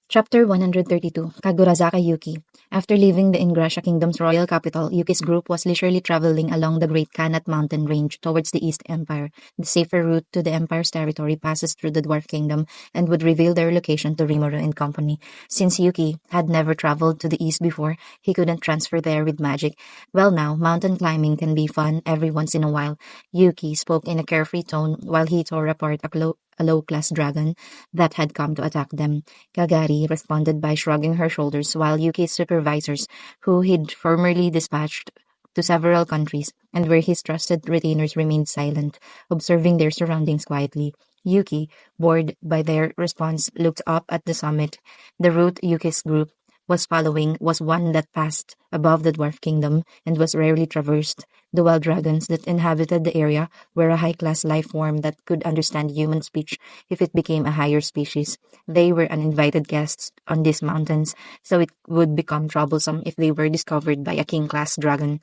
Chapter 132 Kagurazaka Yuki. After leaving the Ingrasha Kingdom's royal capital, Yuki's group was leisurely traveling along the Great Kanat mountain range towards the East Empire. The safer route to the Empire's territory passes through the Dwarf Kingdom and would reveal their location to Rimuru and company. Since Yuki had never traveled to the east before, he couldn't transfer there with magic. Well now, mountain climbing can be fun every once in a while. Yuki spoke in a carefree tone while he tore apart a low-class dragon that had come to attack them. Kagari responded by shrugging her shoulders, while Yuki's supervisors, who he'd formerly dispatched to several countries and were his trusted retainers, remained silent, observing their surroundings quietly. Yuki, bored by their response, looked up at the summit. The route Yuki's group was following was one that passed above the Dwarf Kingdom and was rarely traversed. The wild dragons that inhabited the area were a high-class life form that could understand human speech if it became a higher species. They were uninvited guests on these mountains, so it would become troublesome if they were discovered by a king-class dragon.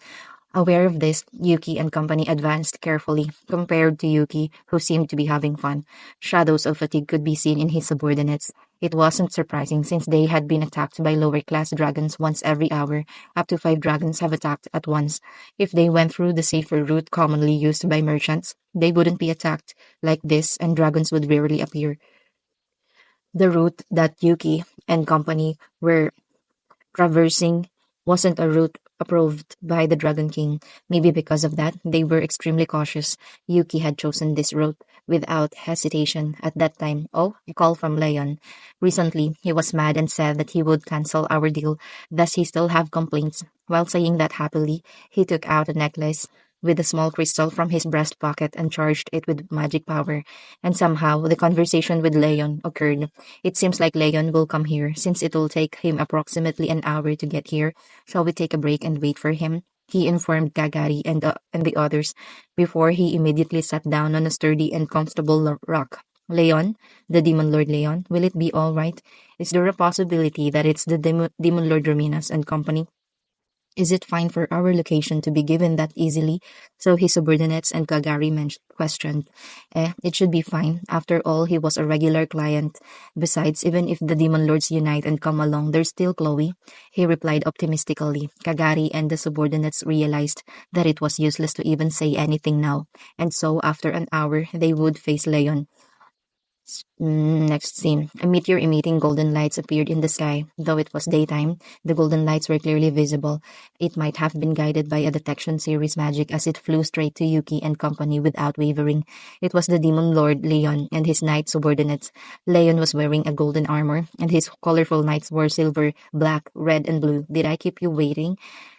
Aware of this, Yuki and company advanced carefully, compared to Yuki, who seemed to be having fun. Shadows of fatigue could be seen in his subordinates. It wasn't surprising since they had been attacked by lower-class dragons once every hour. Up to 5 dragons have attacked at once. If they went through the safer route commonly used by merchants, they wouldn't be attacked like this and dragons would rarely appear. The route that Yuki and company were traversing wasn't a route approved by the Dragon King. Maybe because of that, they were extremely cautious. Yuki had chosen this route without hesitation at that time. Oh, a call from Leon. Recently, he was mad and said that he would cancel our deal. Does he still have complaints? While saying that happily, he took out a necklace with a small crystal from his breast pocket and charged it with magic power. And somehow, the conversation with Leon occurred. It seems like Leon will come here, since it will take him approximately an hour to get here. Shall we take a break and wait for him? He informed Kagari and the others before he immediately sat down on a sturdy and comfortable rock. Leon, the Demon Lord Leon, will it be all right? Is there a possibility that it's the Demon Lord Rominas and company? Is it fine for our location to be given that easily? So his subordinates and Kagari questioned. It should be fine. After all, he was a regular client. Besides, even if the Demon Lords unite and come along, there's still Chloe. He replied optimistically. Kagari and the subordinates realized that it was useless to even say anything now. And so, after an hour, they would face Leon. Next scene. A meteor emitting golden lights appeared in the sky. Though it was daytime, the golden lights were clearly visible. It might have been guided by a detection series magic as it flew straight to Yuki and company without wavering. It was the Demon Lord Leon and his knight subordinates. Leon was wearing a golden armor, and his colorful knights wore silver, black, red, and blue. Did I keep you waiting?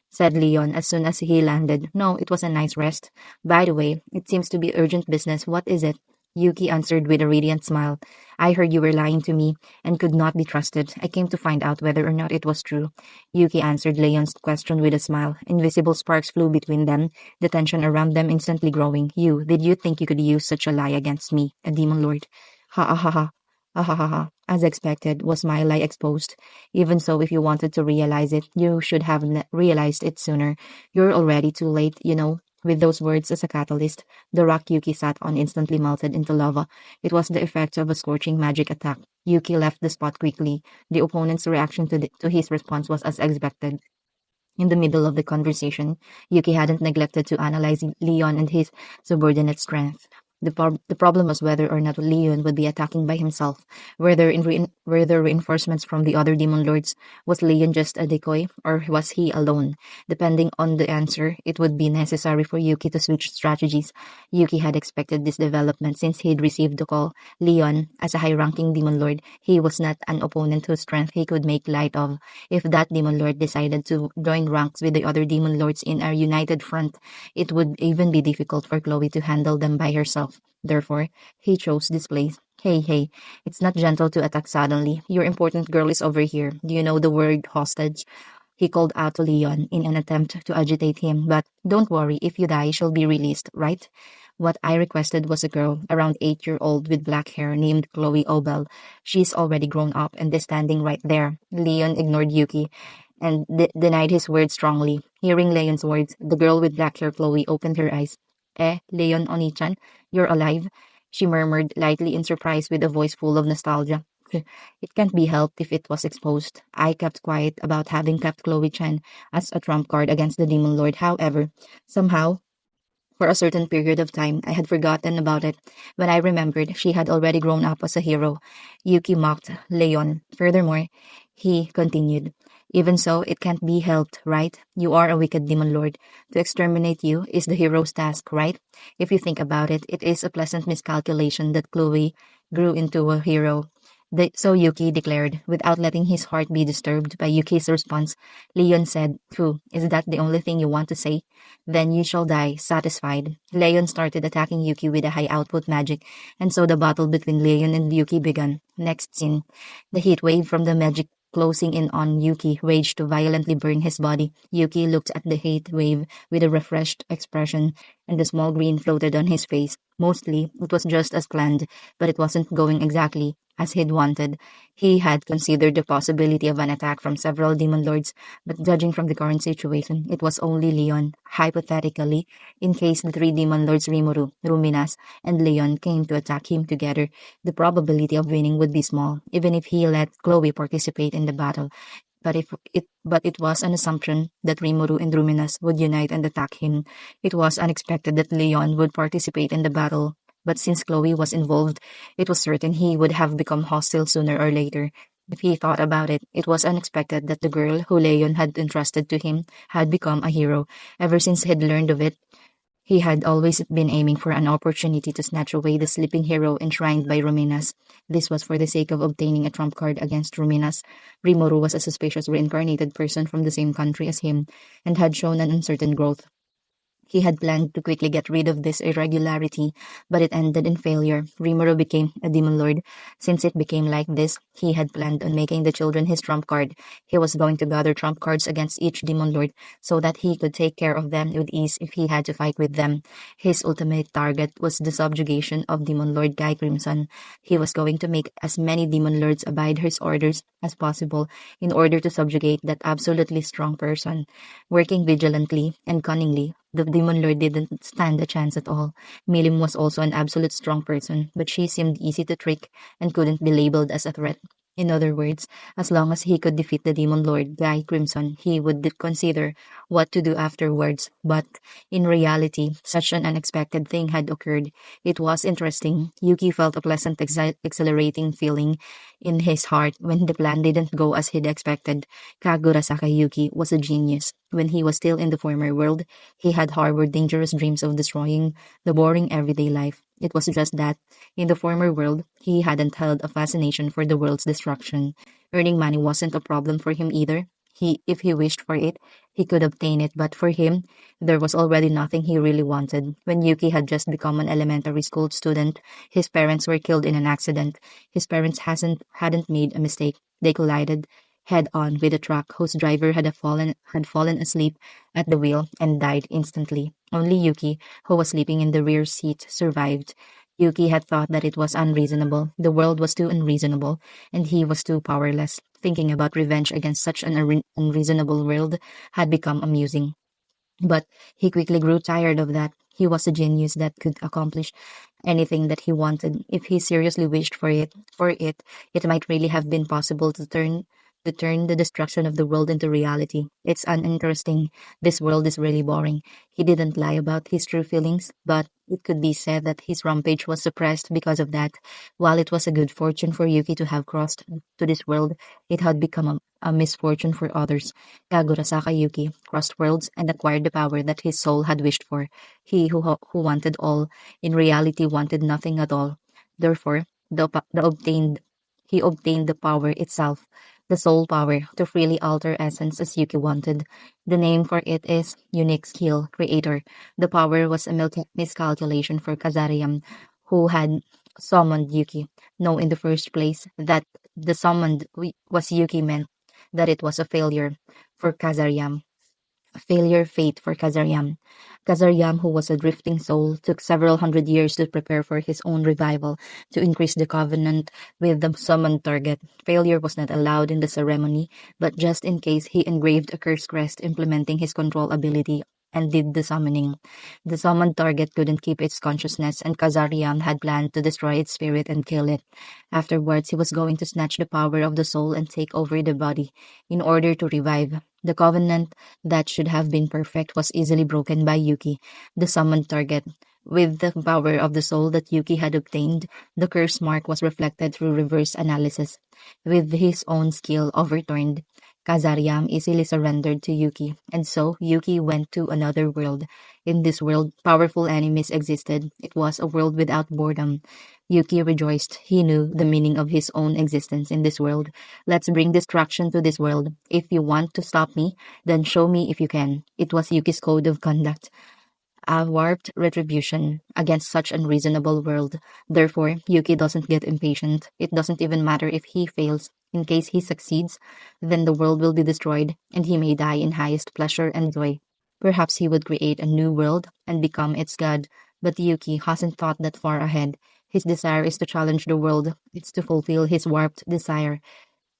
Said Leon as soon as he landed. No, it was a nice rest. By the way, it seems to be urgent business. What is it? Yuki answered with a radiant smile. I heard you were lying to me and could not be trusted. I came to find out whether or not it was true. Yuki answered Leon's question with a smile. Invisible sparks flew between them, the tension around them instantly growing. Did you think you could use such a lie against me, a demon lord? Ha ha ha ha. Ha ha ha ha. As expected, was my lie exposed. Even so, if you wanted to realize it, you should have realized it sooner. You're already too late, you know. With those words as a catalyst, the rock Yuki sat on instantly melted into lava. It was the effect of a scorching magic attack. Yuki left the spot quickly. The opponent's reaction to his response was as expected. In the middle of the conversation, Yuki hadn't neglected to analyze Leon and his subordinate strength. The problem was whether or not Leon would be attacking by himself. Were there reinforcements from the other demon lords? Was Leon just a decoy, or was he alone? Depending on the answer, it would be necessary for Yuki to switch strategies. Yuki had expected this development since he'd received the call. Leon, as a high-ranking demon lord, he was not an opponent whose strength he could make light of. If that demon lord decided to join ranks with the other demon lords in a united front, it would even be difficult for Chloe to handle them by herself. Therefore, he chose this place. Hey, it's not gentle to attack suddenly. Your important girl is over here. Do you know the word hostage? He called out to Leon in an attempt to agitate him, but don't worry, if you die, she'll be released, right? What I requested was a girl, around 8-year-old with black hair, named Chloe Obel. She's already grown up and is standing right there. Leon ignored Yuki and denied his words strongly. Hearing Leon's words, the girl with black hair Chloe opened her eyes. Leon Onichan, you're alive? She murmured lightly in surprise with a voice full of nostalgia. It can't be helped if it was exposed. I kept quiet about having kept Chloe Chen as a trump card against the Demon Lord. However, somehow, for a certain period of time, I had forgotten about it. When I remembered, she had already grown up as a hero. Yuki mocked Leon. Furthermore, he continued, even so, it can't be helped, right? You are a wicked demon lord. To exterminate you is the hero's task, right? If you think about it, it is a pleasant miscalculation that Chloe grew into a hero. So Yuki declared, without letting his heart be disturbed by Yuki's response. Leon said, Phew, is that the only thing you want to say? Then you shall die, satisfied. Leon started attacking Yuki with a high output magic, and so the battle between Leon and Yuki began. Next scene. The heat wave from the magic closing in on Yuki raged to violently burn his body. Yuki looked at the heat wave with a refreshed expression, and the small grin floated on his face. Mostly, it was just as planned, but it wasn't going exactly as he'd wanted. He had considered the possibility of an attack from several demon lords, but judging from the current situation, it was only Leon. Hypothetically, in case the three demon lords Rimuru, Ruminas, and Leon came to attack him together, the probability of winning would be small, even if he let Chloe participate in the battle. But it was an assumption that Rimuru and Ruminas would unite and attack him. It was unexpected that Leon would participate in the battle. But since Chloe was involved, it was certain he would have become hostile sooner or later. If he thought about it, it was unexpected that the girl who Leon had entrusted to him had become a hero. Ever since he'd learned of it, he had always been aiming for an opportunity to snatch away the sleeping hero enshrined by Ruminas. This was for the sake of obtaining a trump card against Ruminas. Rimuru was a suspicious reincarnated person from the same country as him, and had shown an uncertain growth. He had planned to quickly get rid of this irregularity, but it ended in failure. Rimuru became a demon lord. Since it became like this, he had planned on making the children his trump card. He was going to gather trump cards against each demon lord so that he could take care of them with ease if he had to fight with them. His ultimate target was the subjugation of Demon Lord Guy Crimson. He was going to make as many demon lords abide his orders as possible in order to subjugate that absolutely strong person. Working vigilantly and cunningly, the demon lord didn't stand a chance at all. Milim was also an absolute strong person, but she seemed easy to trick and couldn't be labeled as a threat. In other words, as long as he could defeat the demon lord, Guy Crimson, he would consider what to do afterwards. But in reality, such an unexpected thing had occurred. It was interesting. Yuki felt a pleasant, exhilarating feeling in his heart when the plan didn't go as he'd expected. Kagura Sakayuki was a genius. When he was still in the former world, he had harbored dangerous dreams of destroying the boring everyday life. It was just that, in the former world, he hadn't held a fascination for the world's destruction. Earning money wasn't a problem for him either. If he wished for it, he could obtain it, but for him, there was already nothing he really wanted. When Yuki had just become an elementary school student, his parents were killed in an accident. His parents hadn't made a mistake. They collided head on with a truck whose driver had fallen asleep at the wheel and died instantly. Only Yuki, who was sleeping in the rear seat, survived. Yuki had thought that it was unreasonable. The world was too unreasonable, and he was too powerless. Thinking about revenge against such an unreasonable world had become amusing. But he quickly grew tired of that. He was a genius that could accomplish anything that he wanted if he seriously wished for it. It might really have been possible to turn the destruction of the world into reality. It's uninteresting. This world is really boring. He didn't lie about his true feelings, but it could be said that his rampage was suppressed because of that. While it was a good fortune for Yuki to have crossed to this world, it had become a misfortune for others. Kagurasaka Yuki crossed worlds and acquired the power that his soul had wished for. He who wanted all, in reality wanted nothing at all. Therefore, he obtained the power itself, the soul power, to freely alter essence as Yuki wanted. The name for it is Unique Skill Creator. The power was a miscalculation for Kazarian, who had summoned Yuki. No, in the first place, that the summoned was Yuki meant that it was a failure for Kazarian. A failure fate for Kazarian. Kazarian, who was a drifting soul, took several hundred years to prepare for his own revival, to increase the covenant with the summoned target. Failure was not allowed in the ceremony, but just in case he engraved a curse crest implementing his control ability and did the summoning. The summoned target couldn't keep its consciousness, and Kazarian had planned to destroy its spirit and kill it. Afterwards, he was going to snatch the power of the soul and take over the body in order to revive. The covenant that should have been perfect was easily broken by Yuki, the summoned target. With the power of the soul that Yuki had obtained, the curse mark was reflected through reverse analysis. With his own skill overturned, Kazariam easily surrendered to Yuki, and so Yuki went to another world. In this world, powerful enemies existed. It was a world without boredom. Yuki rejoiced. He knew the meaning of his own existence in this world. Let's bring destruction to this world. If you want to stop me, then show me if you can. It was Yuki's code of conduct, a warped retribution against such unreasonable world. Therefore, Yuki doesn't get impatient. It doesn't even matter if he fails. In case he succeeds, then the world will be destroyed, and he may die in highest pleasure and joy. Perhaps he would create a new world and become its god, but Yuki hasn't thought that far ahead. His desire is to challenge the world. It's to fulfill his warped desire.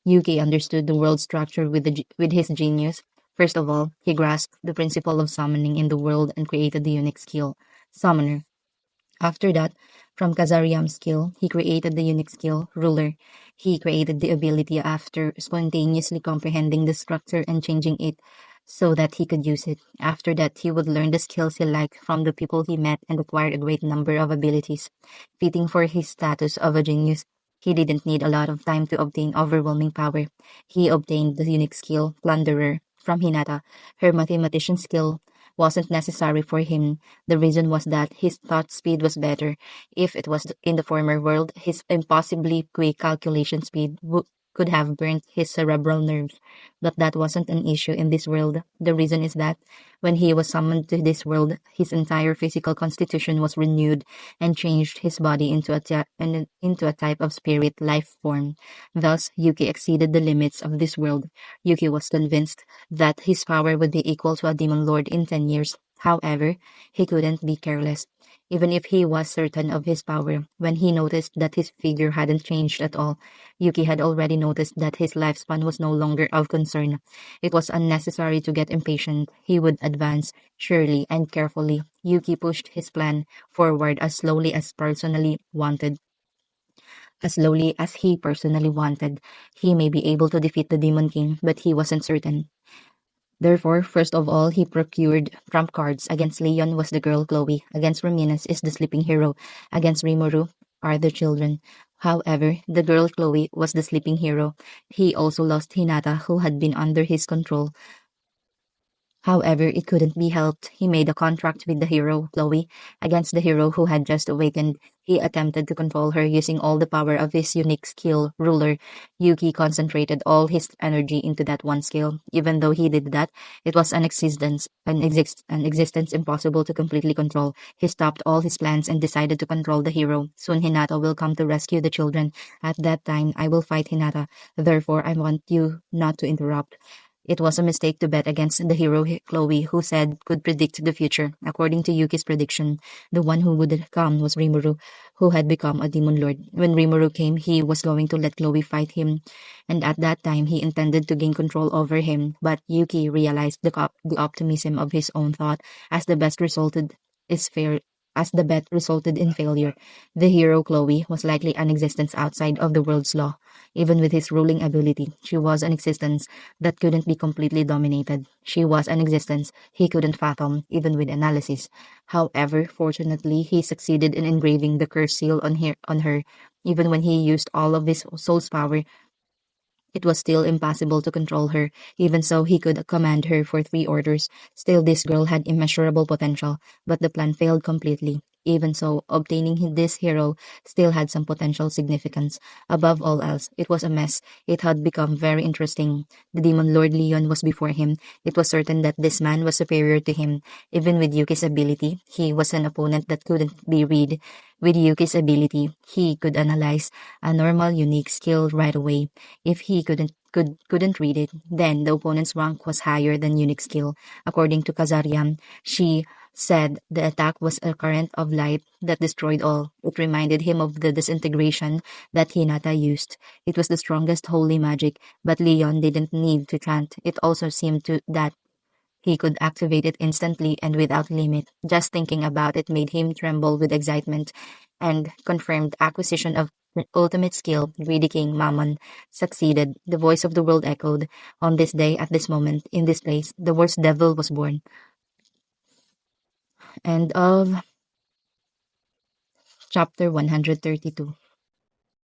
Yuki understood the world structure with his genius. First of all, he grasped the principle of summoning in the world and created the unique skill, Summoner. After that, from Kazariam's skill, he created the unique skill, Ruler. He created the ability after spontaneously comprehending the structure and changing it so that he could use it. After that, he would learn the skills he liked from the people he met and acquire a great number of abilities, fitting for his status of a genius. He didn't need a lot of time to obtain overwhelming power. He obtained the unique skill, Plunderer, from Hinata. Her mathematician skill wasn't necessary for him. The reason was that his thought speed was better. If it was in the former world, his impossibly quick calculation speed could have burnt his cerebral nerves. But that wasn't an issue in this world. The reason is that when he was summoned to this world, his entire physical constitution was renewed and changed his body into a type of spirit life form. Thus, Yuki exceeded the limits of this world. Yuki was convinced that his power would be equal to a demon lord in 10 years. However, he couldn't be careless. Even if he was certain of his power, when he noticed that his figure hadn't changed at all, Yuki had already noticed that his lifespan was no longer of concern. It was unnecessary to get impatient. He would advance surely and carefully. Yuki pushed his plan forward as slowly as he personally wanted. He may be able to defeat the Demon King, but he wasn't certain. Therefore, first of all, he procured trump cards. Against Leon was the girl Chloe. Against Raminas is the sleeping hero. Against Rimuru are the children. However, the girl Chloe was the sleeping hero. He also lost Hinata, who had been under his control. However, it couldn't be helped. He made a contract with the hero, Chloe, against the hero who had just awakened. He attempted to control her using all the power of his unique skill, Ruler. Yuki concentrated all his energy into that one skill. Even though he did that, it was an existence impossible to completely control. He stopped all his plans and decided to control the hero. Soon Hinata will come to rescue the children. At that time, I will fight Hinata. Therefore, I want you not to interrupt. It was a mistake to bet against the hero Chloe, who said could predict the future. According to Yuki's prediction, the one who would come was Rimuru, who had become a demon lord. When Rimuru came, he was going to let Chloe fight him, and at that time he intended to gain control over him. But Yuki realized the optimism of his own thought as the best resulted is fair. As the bet resulted in failure, the hero Chloe was likely an existence outside of the world's law. Even with his ruling ability, she was an existence that couldn't be completely dominated. She was an existence he couldn't fathom, even with analysis. However, fortunately, he succeeded in engraving the curse seal on her. Even when he used all of his soul's power, it was still impossible to control her. Even so, he could command her for 3 orders. Still, this girl had immeasurable potential, but the plan failed completely. Even so, obtaining this hero still had some potential significance. Above all else, it was a mess. It had become very interesting. The demon Lord Leon was before him. It was certain that this man was superior to him. Even with Yuki's ability, he was an opponent that couldn't be read. With Yuki's ability, he could analyze a normal, unique skill right away. If he couldn't read it, then the opponent's rank was higher than unique skill. According to Kazarian, she said the attack was a current of light that destroyed all. It reminded him of the disintegration that Hinata used. It was the strongest holy magic, but Leon didn't need to chant. It also seemed to that He could activate it instantly and without limit. Just thinking about it made him tremble with excitement and confirmed acquisition of ultimate skill. Greedy King Mammon succeeded. The voice of the world echoed. On this day, at this moment, in this place, the worst devil was born. End of chapter 132.